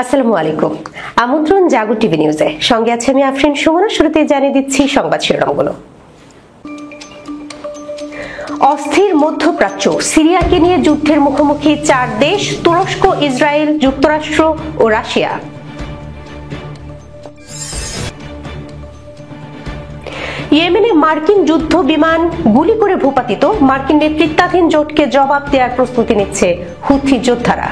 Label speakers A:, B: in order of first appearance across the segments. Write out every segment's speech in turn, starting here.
A: আসসালামু আলাইকুম। আমন্ত্রণ জাগো টিভি নিউজে। সঙ্গে আছে আমি আফরিন সুমনা। শুরুতে জানিয়ে দিচ্ছি সংবাদ শিরোনামগুলো। অস্থির মধ্যপ্রাচ্য, সিরিয়াকে নিয়ে যুদ্ধের মুখোমুখি 4 দেশ, তুরস্ক, ইসরায়েল, যুক্তরাষ্ট্র ও রাশিয়া। ইয়েমেনে মার্কিন যুদ্ধ বিমান গুলি করে ভূপাতিত, মার্কিন নেতৃত্বাধীন জোটকে জবাব দেওয়ার প্রস্তুতি নিচ্ছে হুথি যোদ্ধারা।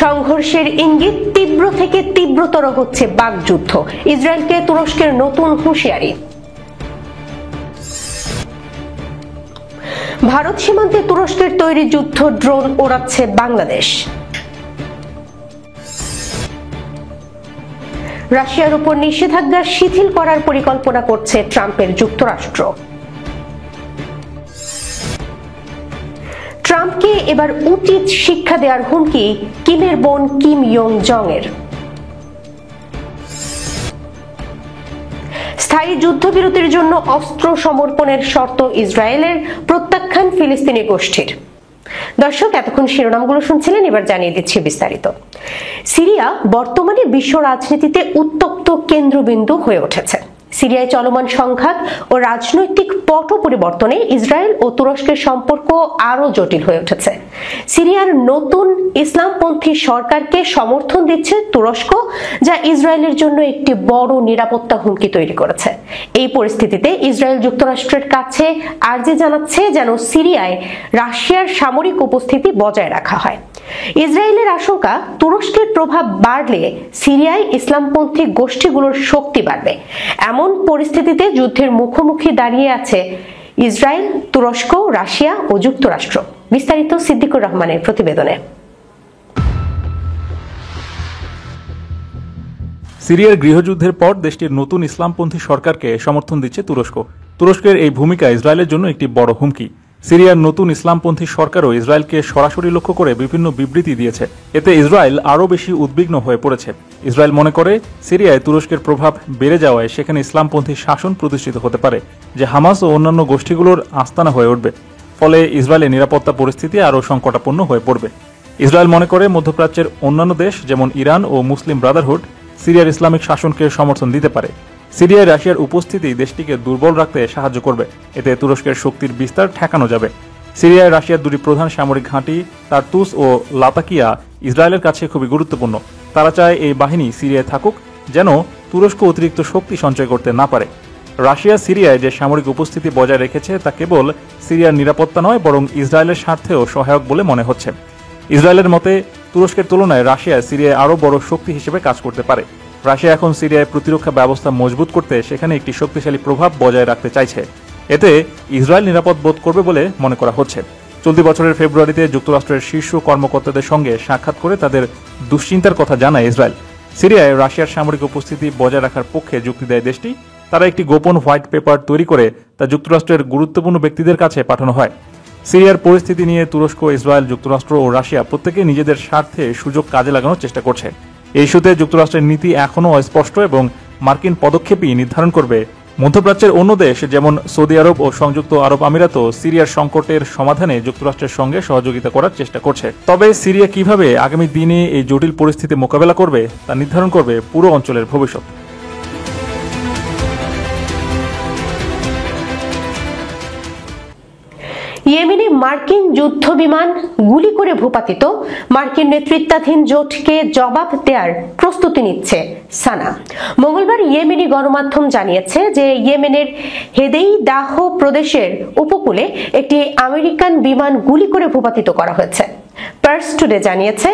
A: সংঘর্ষের ইঙ্গিত, তীব্র থেকে তীব্রতর হচ্ছে বাকযুদ্ধ, ইসরায়েলকে তুরস্কের নতুন হুঁশিয়ারি। ভারত সীমান্তে তুরস্কের তৈরি যুদ্ধ ড্রোন ওড়াচ্ছে বাংলাদেশ। রাশিয়ার উপর নিষেধাজ্ঞা শিথিল করার পরিকল্পনা করছে ট্রাম্পের যুক্তরাষ্ট্র। ট্রাম্পকে এবার উচিত শিক্ষা দেওয়ার হুমকি কিমের বোন কিম ইয়ং জং এর। স্থায়ী যুদ্ধবিরতির জন্য অস্ত্র সমর্পণের শর্ত ইসরায়েলের, প্রত্যাখ্যান ফিলিস্তিনি গোষ্ঠীর। দর্শক, এতক্ষণ শিরোনামগুলো শুনছিলেন, এবার জানিয়ে দিচ্ছি বিস্তারিত। সিরিয়া বর্তমানে বিশ্ব রাজনীতিতে উত্তপ্ত কেন্দ্রবিন্দু হয়ে উঠেছে। সিরিয়ায় চলমান সংঘাত ও রাজনৈতিক পট পরিবর্তনে ইসরায়েল ও তুরস্কের সম্পর্ক আরো জটিল হয়ে উঠেছে। সিরিয়ার নতুন ইসলামপন্থী সরকারকে সমর্থন দিচ্ছে তুরস্ক, যা ইসরায়েলের জন্য একটি বড় নিরাপত্তা হুমকি তৈরি করেছে। এই পরিস্থিতিতে ইসরায়েল যুক্তরাষ্ট্রের কাছে আর্জি জানাচ্ছে যেন সিরিয়ায় রাশিয়ার সামরিক উপস্থিতি বজায় রাখা হয়। ইসরায়েলের আশঙ্কা, তুরস্কের প্রভাব বাড়লে সিরিয়ায় ইসলামপন্থী গোষ্ঠীগুলোর শক্তি বাড়বে। এমন পরিস্থিতিতে যুদ্ধের মুখোমুখি দাঁড়িয়ে আছে ইসরায়েল, তুরস্ক, রাশিয়া ও যুক্তরাষ্ট্র। বিস্তারিত সিদ্দিকুর রহমানের প্রতিবেদনে।
B: সিরিয়ার গৃহযুদ্ধের পর দেশটির নতুন ইসলামপন্থী সরকারকে সমর্থন দিচ্ছে তুরস্ক। তুরস্কের এই ভূমিকা ইসরায়েলের জন্য একটি বড় হুমকি। সিরিয়ার নতুন ইসলামপন্থী সরকারও ইসরায়েলকে সরাসরি লক্ষ্য করে বিভিন্ন বিবৃতি দিয়েছে। এতে ইসরায়েল আরও বেশি উদ্বিগ্ন হয়ে পড়েছে। ইসরায়েল মনে করে সিরিয়ায় তুরস্কের প্রভাব বেড়ে যাওয়ায় সেখানে ইসলামপন্থী শাসন প্রতিষ্ঠিত হতে পারে, যে হামাস ও অন্যান্য গোষ্ঠীগুলোর আস্তানা হয়ে উঠবে। ফলে ইসরায়েলের নিরাপত্তা পরিস্থিতি আরও সংকটাপন্ন হয়ে পড়বে। ইসরায়েল মনে করে মধ্যপ্রাচ্যের অন্যান্য দেশ যেমন ইরান ও মুসলিম ব্রাদারহুড সিরিয়ার ইসলামিক শাসনকে সমর্থন দিতে পারে। সিরিয়ায় রাশিয়ার উপস্থিতি দেশটিকে দুর্বল রাখতে সাহায্য করবে। এতে তুরস্কের শক্তির বিস্তার ঠেকানো যাবে। সিরিয়ায় রাশিয়ার দুটি প্রধান সামরিক ঘাঁটি তার্তুস ও লাতাকিয়া ইসরায়েলের কাছে খুবই গুরুত্বপূর্ণ। তারা চায় এই বাহিনী সিরিয়ায় থাকুক, যেন তুরস্ক অতিরিক্ত শক্তি সঞ্চয় করতে না পারে। রাশিয়া সিরিয়ায় যে সামরিক উপস্থিতি বজায় রেখেছে তা কেবল সিরিয়ার নিরাপত্তা নয়, বরং ইসরায়েলের স্বার্থেও সহায়ক বলে মনে হচ্ছে। ইসরায়েলের মতে তুরস্কের তুলনায় রাশিয়া সিরিয়ায় আরও বড় শক্তি হিসেবে কাজ করতে পারে। রাশিয়া এখন সিরিয়ায় প্রতিরক্ষা ব্যবস্থা মজবুত করতে সেখানে একটি শক্তিশালী প্রভাব বজায় রাখতে চাইছে। এতে ইসরায়েল নিরাপদ বোধ করবে বলে মনে করা হচ্ছে। চলতি বছরের ফেব্রুয়ারিতে যুক্তরাষ্ট্রের শীর্ষ কর্মকর্তাদের সঙ্গে সাক্ষাৎ করে তাদের দুশ্চিন্তার কথা জানায় ইসরায়েল। সিরিয়ায় রাশিয়ার সামরিক উপস্থিতি বজায় রাখার পক্ষে যুক্তি দেয় দেশটি। তারা একটি গোপন হোয়াইট পেপার তৈরি করে তা যুক্তরাষ্ট্রের গুরুত্বপূর্ণ ব্যক্তিদের কাছে পাঠানো হয়। সিরিয়ার পরিস্থিতি নিয়ে তুরস্ক, ইসরায়েল, যুক্তরাষ্ট্র ও রাশিয়া প্রত্যেকেই নিজেদের স্বার্থে সুযোগ কাজে লাগানোর চেষ্টা করছে। এই ইস্যুতে যুক্তরাষ্ট্রের নীতি এখনও অস্পষ্ট এবং মার্কিন পদক্ষেপই নির্ধারণ করবে। মধ্যপ্রাচ্যের অন্য দেশ যেমন সৌদি আরব ও সংযুক্ত আরব আমিরাতও সিরিয়ার সংকটের সমাধানে যুক্তরাষ্ট্রের সঙ্গে সহযোগিতা করার চেষ্টা করছে। তবে সিরিয়া কিভাবে আগামী দিনে এই জটিল পরিস্থিতি মোকাবেলা করবে তা নির্ধারণ করবে পুরো অঞ্চলের ভবিষ্যৎ।
A: ইয়েমেনে মার্কিন যুদ্ধ বিমান গুলি করে ভূপাতিত, মার্কিন নেতৃত্বাধীন জোটকে জবাব দেওয়ার প্রস্তুতি নিচ্ছে সানা। মঙ্গলবার ইয়েমেনি গণমাধ্যম জানিয়েছে যে ইয়েমেনের হেদেইদাহ প্রদেশের উপকূলে একটি আমেরিকান বিমান গুলি করে ভূপাতিত করা হয়েছে। পার্স টুডে জানিয়েছে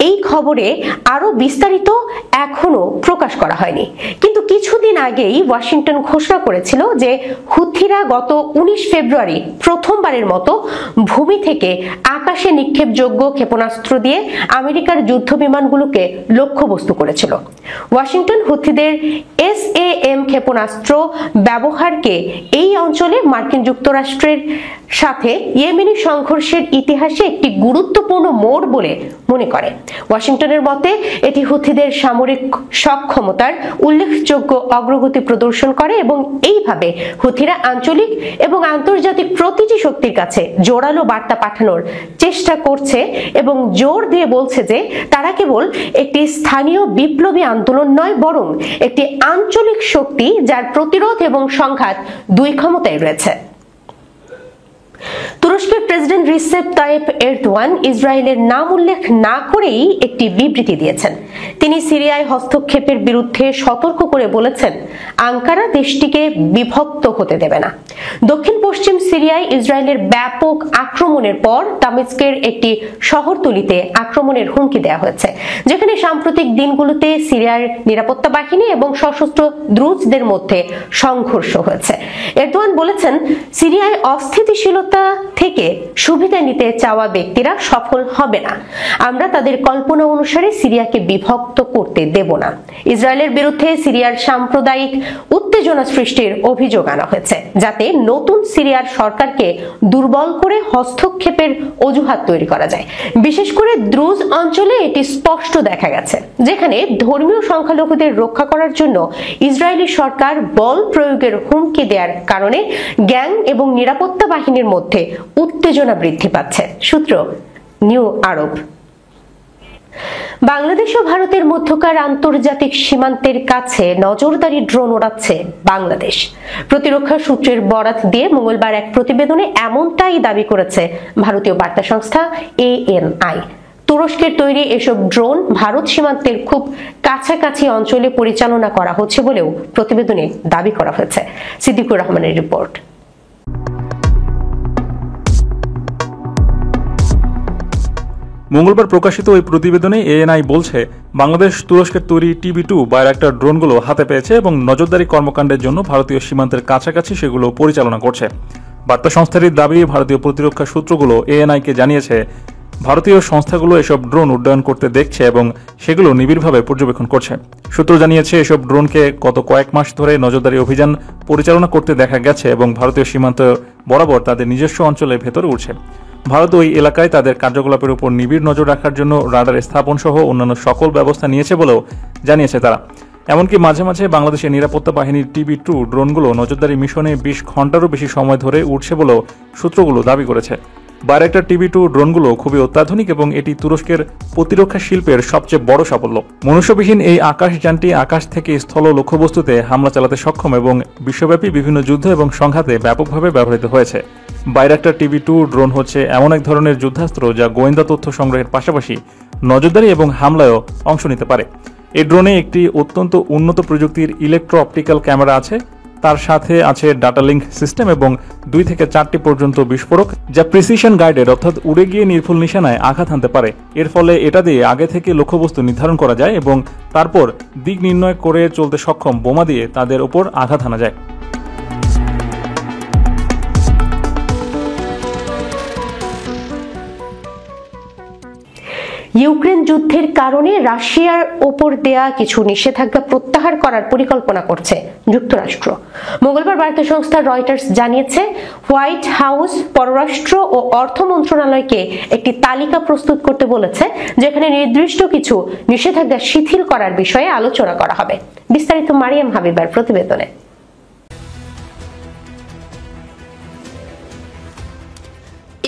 A: এই খবরে আরো বিস্তারিত এখনো প্রকাশ করা হয়নি, কিন্তু কিছুদিন আগেই ওয়াশিংটন ঘোষণা করেছিল যে হুথিরা গত 19 ফেব্রুয়ারি প্রথমবারের মতো ভূমি থেকে আকাশে নিক্ষেপযোগ্য ক্ষেপণাস্ত্র দিয়ে আমেরিকার যুদ্ধ বিমানগুলোকে লক্ষ্যবস্তু করেছিল। ওয়াশিংটন হুথিদের SAM ক্ষেপণাস্ত্র ব্যবহারকে এই অঞ্চলে মার্কিন যুক্তরাষ্ট্রের সাথে ইয়েমেনি সংঘর্ষের ইতিহাসে একটি গুরুত্বপূর্ণ মোড় বলে মনে করে। ওয়াশিংটনের মতে এটি হুথিদের সামরিক সক্ষমতার উল্লেখযোগ্য অগ্রগতি প্রদর্শন করে এবং এইভাবে হুথিরা আঞ্চলিক এবং আন্তর্জাতিক প্রতিটি শক্তির কাছে জোরালো বার্তা পাঠানোর চেষ্টা করছে এবং জোর দিয়ে বলছে যে তারা কেবল একটি স্থানীয় বিপ্লবী আন্দোলন নয়, বরং একটি আঞ্চলিক শক্তি যার প্রতিরোধ এবং সংঘাত দুই ক্ষমতায় রয়েছে। তুরস্কের প্রেসিডেন্ট রিসেপ তাইয়েপ এরদোয়ান ইসরায়েলের নাম উল্লেখ না করেই একটি বিবৃতি দিয়েছেন। তিনি সিরিয়ায় হস্তক্ষেপের বিরুদ্ধে সতর্ক করে বলেছেন, আঙ্কারা দেশটিকে বিভক্ত হতে দেবে না। দক্ষিণ পশ্চিম সিরিয়ায় ইসরায়েলের ব্যাপক আক্রমণের পর দামেস্কের একটি শহরতলিতে আক্রমণের হুমকি দেওয়া হয়েছে, যেখানে সাম্প্রতিক দিনগুলোতে সিরিয়ার নিরাপত্তা বাহিনী এবং সশস্ত্র দ্রুজদের মধ্যে সংঘর্ষ হয়েছে। এরদোয়ান বলেছেন, সিরিয়ায় অস্থিতিশীলতা থেকে সুবিধা নিতে চাওয়া ব্যক্তিরা সফল হবে না। আমরা তাদের কল্পনা অনুসারে সিরিয়াকে বিভক্ত করতে দেব না। ইসরায়েলের বিরুদ্ধে সিরিয়ার সাম্প্রদায়িক উত্তেজনা সৃষ্টির অভিযোগ আনা হয়েছে, যাতে নতুন সিরিয়ার সরকারকে দুর্বল করে হস্তক্ষেপের অজুহাত তৈরি করা যায়। বিশেষ করে দ্রুজ অঞ্চলে এটি স্পষ্ট দেখা গেছে, যেখানে ধর্মীয় সংখ্যালঘুদের রক্ষা করার জন্য ইসরায়েলি সরকার বল প্রয়োগের হুমকি দেওয়ার কারণে গ্যাং এবং নিরাপত্তা বাহিনীর মধ্যে উত্তেজনা বৃদ্ধি পাচ্ছে। সূত্র নিউ আরব। বাংলাদেশ ও ভারতের মধ্যকার আন্তর্জাতিক সীমান্তের কাছে নজরদারি ড্রোন ওড়াচ্ছে বাংলাদেশ। প্রতিরক্ষা সূত্রের বরাত দিয়ে মঙ্গলবার এক প্রতিবেদনে এমনটাই দাবি করেছে ভারতীয় বার্তা সংস্থা ANI। তুরস্কের তৈরি এসব ড্রোন ভারত সীমান্তের খুব কাছাকাছি অঞ্চলে পরিচালনা করা হচ্ছে বলেও প্রতিবেদনে দাবি করা হয়েছে। সিদ্দিকুর রহমানের রিপোর্ট।
B: মঙ্গলবার প্রকাশিত ওই প্রতিবেদনে ANI বলছে, বাংলাদেশ তুরস্কের তৈরি TB2 বাইরাক্টার ড্রোনগুলো হাতে পেয়েছে এবং নজরদারি কর্মকাণ্ডের জন্য ভারতীয় সীমান্তের কাছাকাছি সেগুলো পরিচালনা করছে। বার্তা সংস্থাটির দাবি, ভারতীয় প্রতিরক্ষা সূত্রগুলো ANI-কে জানিয়েছে ভারতীয় সংস্থাগুলো এসব ড্রোন উড্ডয়ন করতে দেখছে এবং সেগুলো নিবিড়ভাবে পর্যবেক্ষণ করছে। সূত্র জানিয়েছে, এসব ড্রোনকে গত কয়েক মাস ধরে নজরদারি অভিযান পরিচালনা করতে দেখা গেছে এবং ভারতীয় সীমান্ত বরাবর তাদের নিজস্ব অঞ্চলের ভেতরে উঠছে। ভারত ওই এলাকায় তাদের কার্যকলাপের উপর নিবিড় নজর রাখার জন্য রাডার স্থাপন সহ অন্যান্য সকল ব্যবস্থা নিয়েছে বলেও জানিয়েছে তারা। এমনকি মাঝে মাঝে বাংলাদেশের নিরাপত্তা বাহিনীর TB2 ড্রোনগুলো নজরদারি মিশনে 20 ঘন্টারও বেশি সময় ধরে উঠছে বলেও সূত্রগুলো দাবি করেছে। বাইরাক্টার TB2 ড্রোনগুলো খুবই অত্যাধুনিক এবং এটি তুরস্কের প্রতিরক্ষা শিল্পের সবচেয়ে বড় সাফল্য। মনুষ্যবিহীন এই আকাশযানটি আকাশ থেকে স্থল লক্ষ্যবস্তুতে হামলা চালাতে সক্ষম এবং বিশ্বব্যাপী বিভিন্ন যুদ্ধ এবং সংঘাতে ব্যাপকভাবে ব্যবহৃত হয়েছে। বাইরাক্টার TB2 ড্রোন হচ্ছে এমন এক ধরনের যুদ্ধাস্ত্র যা গোয়েন্দা তথ্য সংগ্রহের পাশাপাশি নজরদারি এবং হামলায়ও অংশ নিতে পারে। এই ড্রোনে একটি অত্যন্ত উন্নত প্রযুক্তির ইলেকট্রো অপটিক্যাল ক্যামেরা আছে, তার সাথে আছে ডাটা লিঙ্ক সিস্টেম এবং 2 থেকে 4টি পর্যন্ত বিস্ফোরক, যা প্রিসিশন গাইডেড অর্থাৎ উড়ে গিয়ে নির্ভুল নিশানায় আঘাত হানতে পারে। এর ফলে এটা দিয়ে আগে থেকে লক্ষ্যবস্তু নির্ধারণ করা যায় এবং তারপর দিক নির্ণয় করে চলতে সক্ষম বোমা দিয়ে তাদের উপর আঘাত হানা যায়।
A: ইউক্রেন যুদ্ধের কারণে রাশিয়ার ওপর দেয়া কিছু নিষেধাজ্ঞা প্রত্যাহার করার পরিকল্পনা করছে যুক্তরাষ্ট্র। মঙ্গলবার বার্তা সংস্থা রয়টার্স জানিয়েছে, হোয়াইট হাউস পররাষ্ট্র ও অর্থ মন্ত্রণালয়কে একটি তালিকা প্রস্তুত করতে বলেছে, যেখানে নির্দিষ্ট কিছু নিষেধাজ্ঞা শিথিল করার বিষয়ে আলোচনা করা হবে। বিস্তারিত মারিয়াম হাবিবার প্রতিবেদনে।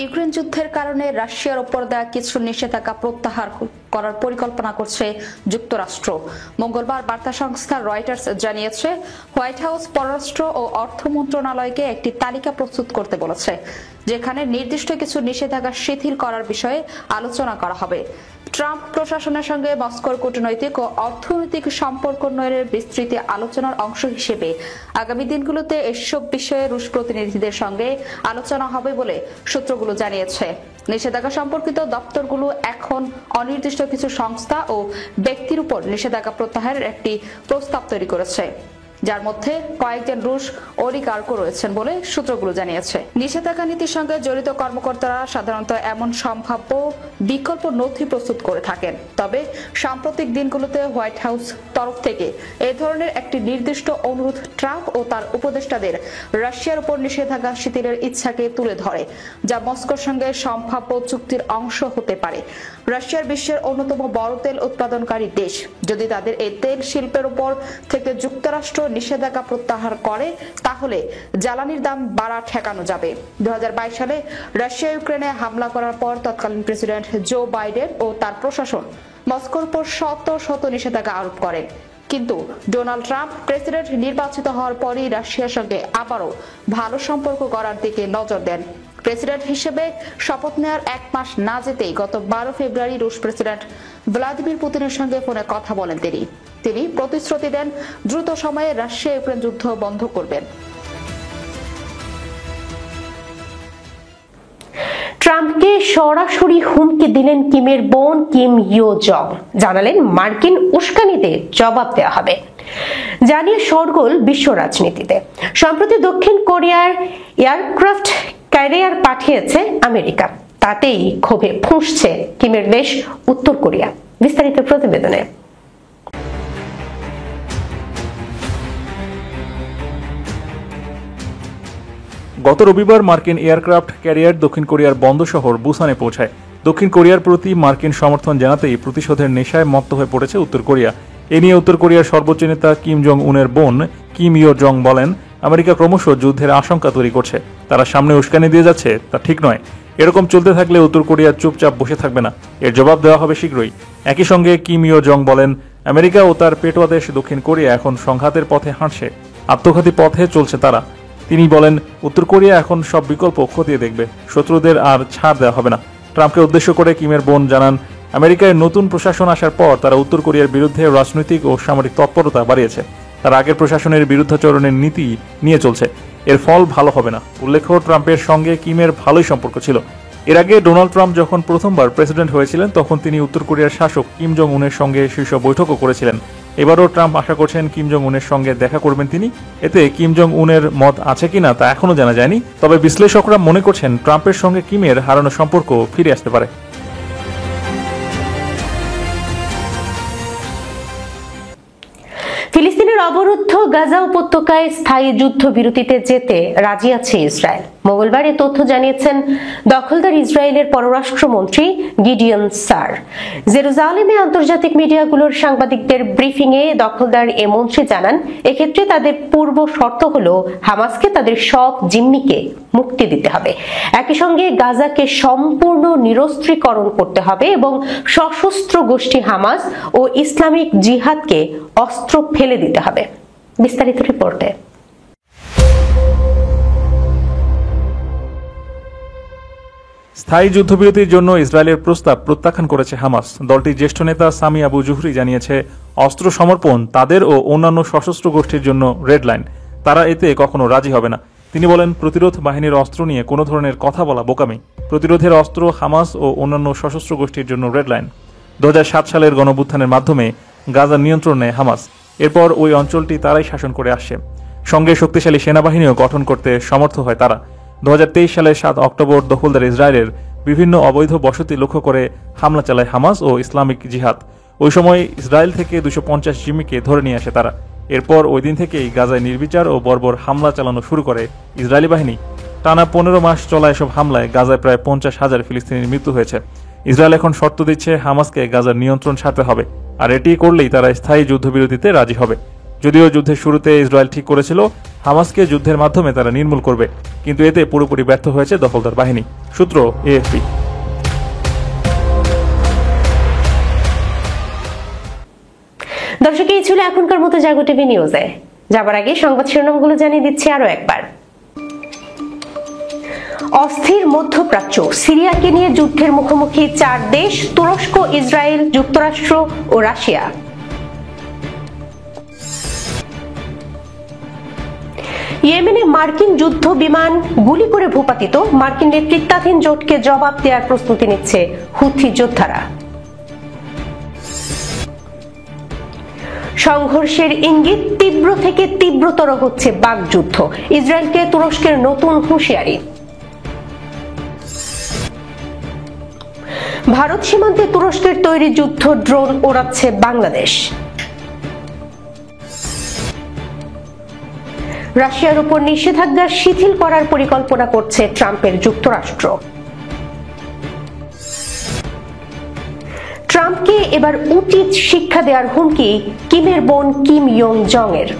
C: ইউক্রেন যুদ্ধের কারণে রাশিয়ার ওপর দেওয়া কিছু নিষেধাজ্ঞা প্রত্যাহার করার পরিকল্পনা করছে যুক্তরাষ্ট্র। মঙ্গলবার বার্তা সংস্থা রয়টার্স জানিয়েছে, হোয়াইট হাউস পররাষ্ট্র ও অর্থ মন্ত্রণালয়কে একটি তালিকা প্রস্তুত করতে বলেছে, যেখানে নির্দিষ্ট কিছু নিষেধাজ্ঞা শিথিল করার বিষয়ে আলোচনা করা হবে। ট্রাম্প প্রশাসনের সঙ্গে মস্কোর কূটনৈতিক ও অর্থনৈতিক সম্পর্ক উন্নয়নের বিস্তৃত আলোচনার অংশ হিসেবে আগামী দিনগুলোতে এসব বিষয়ে রুশ প্রতিনিধিদের সঙ্গে আলোচনা হবে বলে সূত্রগুলো জানিয়েছে। নিষেধাজ্ঞা সম্পর্কিত দপ্তরগুলো এখন অনির্দিষ্ট কিছু সংস্থা ও ব্যক্তির উপর নিষেধাজ্ঞা প্রত্যাহারের একটি প্রস্তাব তৈরি করেছে। যার মধ্যে কয়েকজন রুশ অলিগার্কও রয়েছেন বলে সূত্রগুলো জানিয়েছে। নিষেধাজ্ঞা নীতির সঙ্গে জড়িত কর্মকর্তারা সাধারণত এমন সম্ভাব্য বিকল্প নথি প্রস্তুত করে থাকেন। তবে সাম্প্রতিক দিনগুলোতে হোয়াইট হাউস তরফ থেকে এই ধরনের একটি নির্দিষ্ট অনুরোধ ট্রাম্প ও তার উপদেষ্টাদের রাশিয়ার উপর নিষেধাজ্ঞা শিথিলের ইচ্ছাকে তুলে ধরে, যা মস্কোর সঙ্গে সম্ভাব্য চুক্তির অংশ হতে পারে। রাশিয়ার বিশ্বের অন্যতম বড় তেল উৎপাদনকারী দেশ। যদি তাদের এই তেল শিল্পের উপর থেকে যুক্তরাষ্ট্র নিষেধাজ্ঞা প্রত্যাহার করে, তাহলে জ্বালানির দাম বাড়া ঠেকানো যাবে। 2022 সালে রাশিয়া ইউক্রেনে হামলা করার পর তৎকালীন প্রেসিডেন্ট জো বাইডেন ও তার প্রশাসন মস্কোর উপর শত শত নিষেধাজ্ঞা আরোপ করেন। কিন্তু ডোনাল্ড ট্রাম্প প্রেসিডেন্ট নির্বাচিত হওয়ার পরই রাশিয়ার সঙ্গে আবারও ভালো সম্পর্ক গড়ার দিকে নজর দেন। প্রেসিডেন্ট হিসেবে শপথ নেওয়ার 1 মাস না যেতেই গত 12 ফেব্রুয়ারি রুশ প্রেসিডেন্ট ভ্লাদিমির পুতিনের সঙ্গে ফোনে কথা বলেন তিনি প্রতিশ্রুতি দেন দ্রুত সময়ে রাশিয়া ইউক্রেন যুদ্ধ বন্ধ করবেন।
A: ট্রাম্পকে সরাসরি হুমকি দিলেন কিমের বোন কিম ইয়ো জং। জানালেন মার্কিন উস্কানিতে জবাব দেওয়া হবে, জানিয়ে শোরগোল বিশ্ব রাজনীতিতে। সম্প্রতি দক্ষিণ কোরিয়ার এয়ারক্রাফট ক্যারিয়ার পাঠিয়েছে আমেরিকা, তাতেই ক্ষোভে ফুঁসছে কিমের দেশ উত্তর কোরিয়া। বিস্তারিত প্রতিবেদনে।
B: গত রবিবার মার্কিন এয়ারক্রাফট ক্যারিয়ার দক্ষিণ কোরিয়ার বন্দর শহর বুসানে পৌঁছায়। দক্ষিণ কোরিয়ার প্রতি মার্কিন সমর্থন জানাতেই প্রতিশোধের নেশায় মত্ত হয়ে পড়েছে উত্তর কোরিয়া। এ নিয়ে উত্তর কোরিয়ার সর্বোচ্চ নেতা কিম জং উনের বোন কিম ইয়ো জং বলেন, আমেরিকা ক্রমশ যুদ্ধের আশঙ্কা তৈরি করছে, তারা সামনে উস্কানি দিয়ে যাচ্ছে, তা ঠিক নয়। এরকম চলতে থাকলে উত্তর কোরিয়া চুপচাপ বসে থাকবে না, এর জবাব দেওয়া হবে শীঘ্রই। একই সঙ্গে কিম ইয়ো জং বলেন, আমেরিকা ও তার পেটোয়া দেশ দক্ষিণ কোরিয়া এখন সংঘাতের পথে হাঁটছে, আত্মঘাতী পথে চলছে তারা। তিনি বলেন, উত্তর কোরিয়া এখন সব বিকল্প খতিয়ে দেখবে, শত্রুদের আর ছাড় দেওয়া হবে না। ট্রাম্পকে উদ্দেশ্য করে কিমের বোন জানান, আমেরিকায় নতুন প্রশাসন আসার পর তারা উত্তর কোরিয়ার বিরুদ্ধে রাজনৈতিক ও সামরিক তৎপরতা বাড়িয়েছে। তার আগের প্রশাসনের বিরুদ্ধাচরণের নীতি নিয়ে চলছে, এর ফল ভালো হবে না। উল্লেখ্য, ট্রাম্পের সঙ্গে কিমের ভালোই সম্পর্ক ছিল। এর আগে ডোনাল্ড ট্রাম্প যখন প্রথমবার প্রেসিডেন্ট হয়েছিলেন, তখন তিনি উত্তর কোরিয়ার শাসক কিম জং উনের সঙ্গে শীর্ষ বৈঠকও করেছিলেন। এবারও ট্রাম্প আশা করছেন কিম জং উনের সঙ্গে দেখা করবেন তিনি। এতে কিম জং উনের মত আছে কিনা তা এখনো জানা যায়নি, তবে বিশ্লেষকরা মনে করছেন ট্রাম্পের সঙ্গে কিমের হারানো সম্পর্ক ফিরে আসতে পারে।
A: ফিলিস্তিনের অবরুদ্ধ গাজা উপত্যকায় স্থায়ী যুদ্ধবিরতিতে যেতে রাজি আছে ইসরায়েল। মঙ্গলবার এ তথ্য জানিয়েছেন দখলদার ইসরায়েলের পররাষ্ট্রমন্ত্রী গিডিয়ন সার। জেরুজালেমে আন্তর্জাতিক মিডিয়াগুলোর সাংবাদিকদের ব্রিফিংয়ে দখলদার এ মন্ত্রী জানান, এক্ষেত্রে তাদের পূর্ব শর্ত হলো হামাসকে তাদের সব জিম্মিকে মুক্তি দিতে হবে, একই সঙ্গে গাজাকে সম্পূর্ণ নিরস্ত্রীকরণ করতে হবে এবং সশস্ত্র গোষ্ঠী হামাস ও ইসলামিক জিহাদকে অস্ত্র ফেলে দিতে হবে। বিস্তারিত রিপোর্টে।
B: স্থায়ী যুদ্ধবিরতির জন্য ইসরায়েলের প্রস্তাব প্রত্যাখ্যান করেছে হামাস। দলটির জ্যেষ্ঠ নেতা সামি আবু জুহরি জানিয়েছে, অস্ত্র সমর্পণ তাদের ও অন্যান্য সশস্ত্র গোষ্ঠীর জন্য রেড লাইন, তারা এতে কখনো রাজি হবে না। তিনি বলেন, প্রতিরোধ বাহিনীর অস্ত্র নিয়ে কোনো ধরনের কথা বলা বোকামি। প্রতিরোধের অস্ত্র হামাস ও অন্যান্য সশস্ত্র গোষ্ঠীর জন্য রেড লাইন। 2007 সালের গণঅভ্যুত্থানের মাধ্যমে গাজার নিয়ন্ত্রণ নেয় হামাস। এরপর ওই অঞ্চলটি তারাই শাসন করে আসছে। সঙ্গে শক্তিশালী সেনাবাহিনীও গঠন করতে সমর্থ হয় তারা। 2023 সালের 7 অক্টোবর দখলদার ইসরায়েলের বিভিন্ন অবৈধ বসতি লক্ষ্য করে হামলা চালায় হামাস ও ইসলামিক জিহাদ। ওই সময় ইসরায়েল থেকে 250 জিম্মিকে ধরে নিয়ে আসে তারা। এরপর ওই দিন থেকেই গাজায় নির্বিচার ও বর্বর হামলা চালানো শুরু করে ইসরায়েলি বাহিনী। টানা 15 মাস চলা এসব হামলায় গাজায় প্রায় 50,000 ফিলিস্তিনির মৃত্যু হয়েছে। ইসরায়েল এখন শর্ত দিচ্ছে হামাসকে গাজার নিয়ন্ত্রণ ছাড়তে হবে, আর এটি করলেই তারা স্থায়ী যুদ্ধবিরতিতে রাজি হবে। যদিও যুদ্ধের শুরুতে ইসরায়েল ঠিক করেছিল হামাসকে যুদ্ধের মাধ্যমে তারা নির্মূল করবে, কিন্তু এতে পুরোপুরি ব্যর্থ হয়েছে দখলদার বাহিনী। সূত্র এএফপি।
A: দর্শক, এই ছিল এখনকার মতো জাগো টিভি নিউজে। যাবার আগে সংবাদ শিরোনামগুলো জানিয়ে দিচ্ছি আরো একবার। অস্থির মধ্যপ্রাচ্য, সিরিয়াকে নিয়ে যুদ্ধের মুখোমুখি 4 দেশ, তুরস্ক, ইসরায়েল, যুক্তরাষ্ট্র ও রাশিয়া। ইয়েমেনে মার্কিন যুদ্ধ বিমান গুলি করে ভূপাতিত, মার্কিন নেতৃত্বাধীন জোটকে জবাব দেওয়ার প্রস্তুতি নিচ্ছে হুথি যোদ্ধারা। সংঘর্ষের ইঙ্গিত, তীব্র থেকে তীব্রতর হচ্ছে বাকযুদ্ধ, ইসরায়েলকে তুরস্কের নতুন হুঁশিয়ারি। ভারত সীমান্তে তুরস্কের তৈরি যুদ্ধ ড্রোন ওড়াচ্ছে বাংলাদেশ। রাশিয়ার উপর নিষেধাজ্ঞা শিথিল করার পরিকল্পনা করছে ট্রাম্পের যুক্তরাষ্ট্র। ট্রাম্পকে এবার উচিত শিক্ষা দেওয়ার হুমকি কিমের বোন কিম ইয়ং জং এর।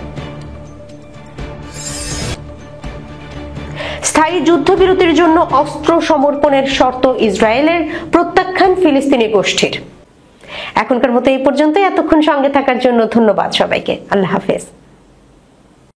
A: স্থায়ী যুদ্ধবিরতির জন্য অস্ত্র সমর্পণের শর্ত ইসরায়েলের, প্রত্যাখ্যান ফিলিস্তিনি গোষ্ঠীর। এখনকার মতো এই পর্যন্তই। এতক্ষণ সঙ্গে থাকার জন্য ধন্যবাদ সবাইকে। আল্লাহ হাফেজ।